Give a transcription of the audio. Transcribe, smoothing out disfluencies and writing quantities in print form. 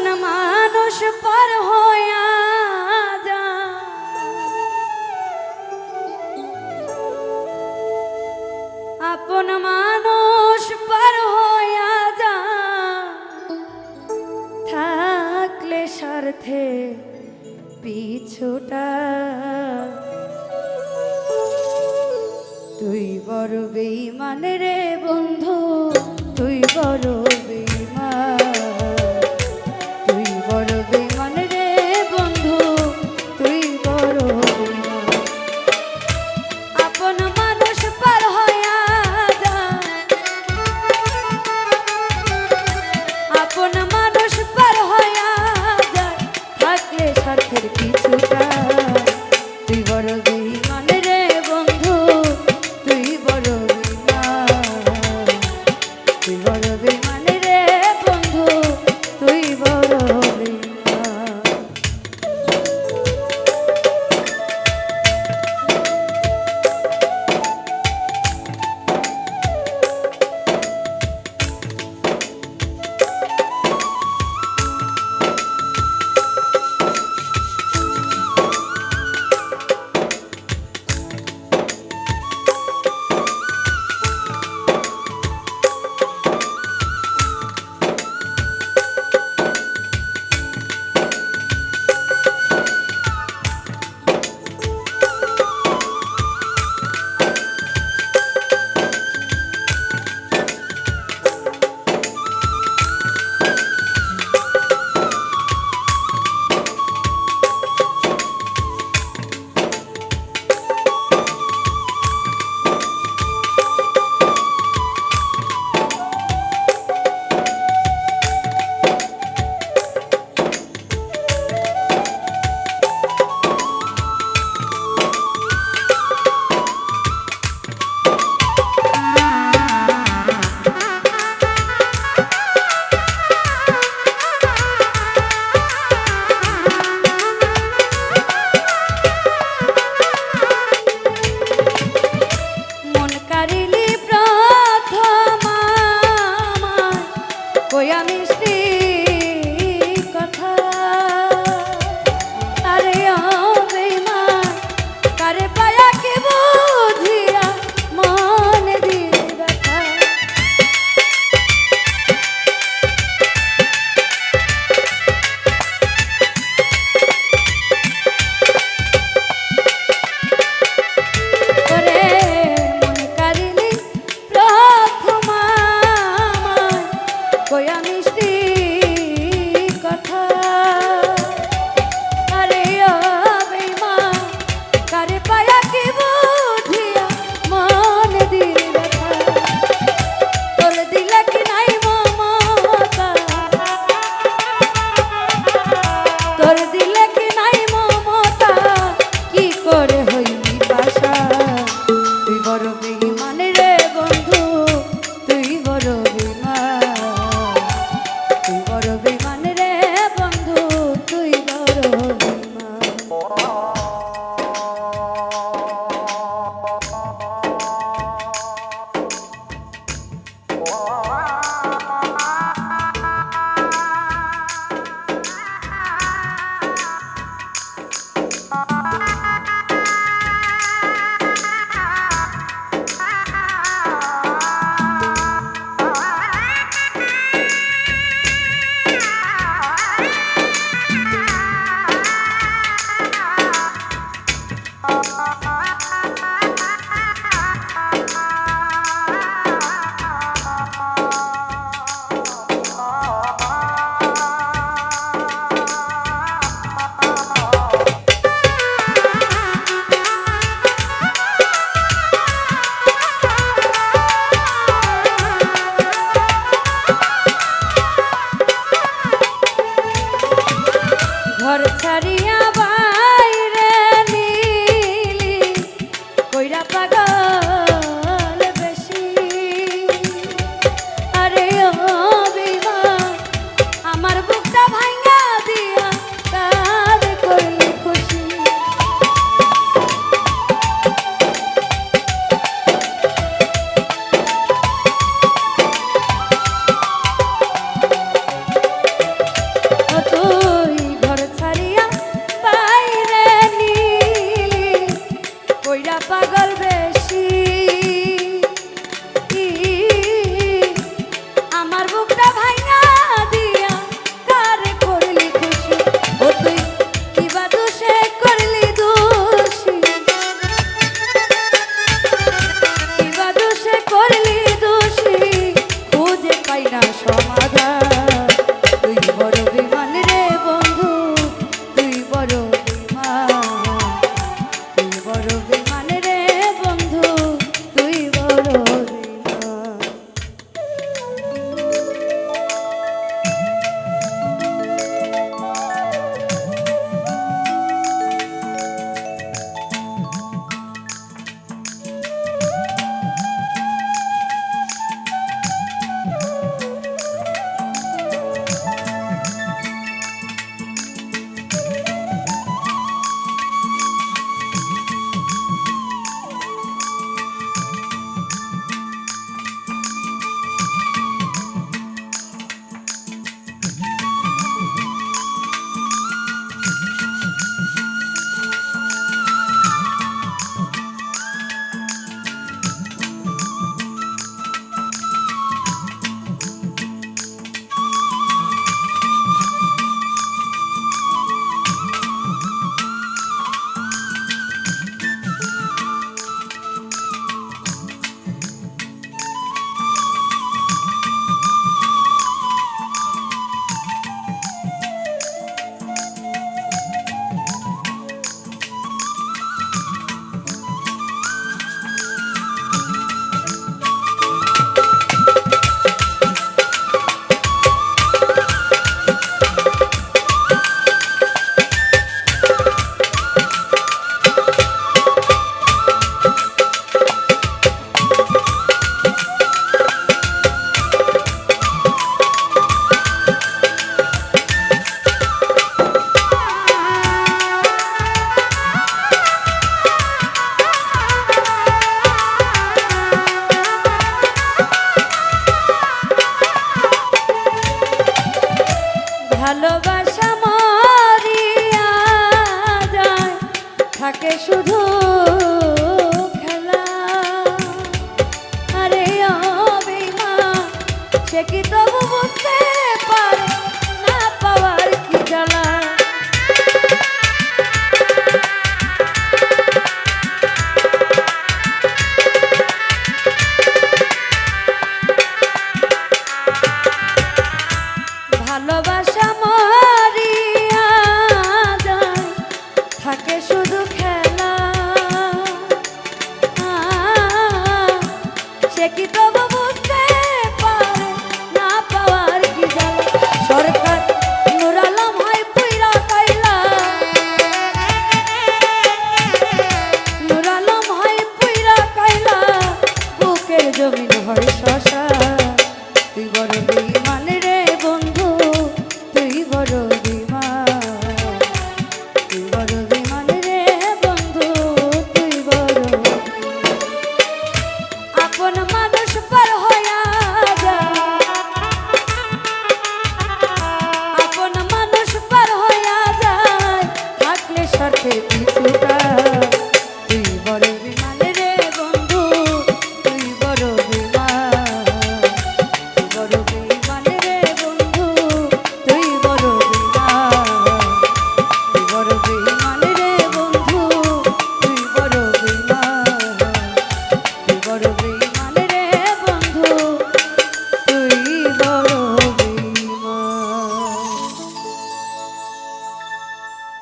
আপন মানুষ পার হইয়া যা, আপন মানুষ পার হইয়া যা, থাকলে স্বার্থে পিছুটা। তুই বড় বেঈমান রে বন্ধু, তুই বড় বেঈমান, তুই বড় বেঈমান রে বন্ধু, তুই বড় বেঈমান। আপন মানুষ পার হইয়া যা, আপন মানুষ পার হইয়া যা, থাকলে স্বার্থের পিছুটা। তুই বড় বেঈমান রে বন্ধু, তুই বড় বেঈমান, তুই বড় বেঈমান রে বন্ধু, তুই বড় বেঈমান। ঘর ছাড়িয়া বাইরে নিলি কইরা পাগল বেশি। আরে ও বিমান আমার বুকটা ভাঙা দিয়া কার করলি খুশি। সে কি তবু বুঝতে পারে না পাওয়ার কি জ্বালা সরকার নূর আলম হয় পুইরা কয়লা নূর আলম হয় পুইরা কয়লা বুকের জমিন হয় শ্মশান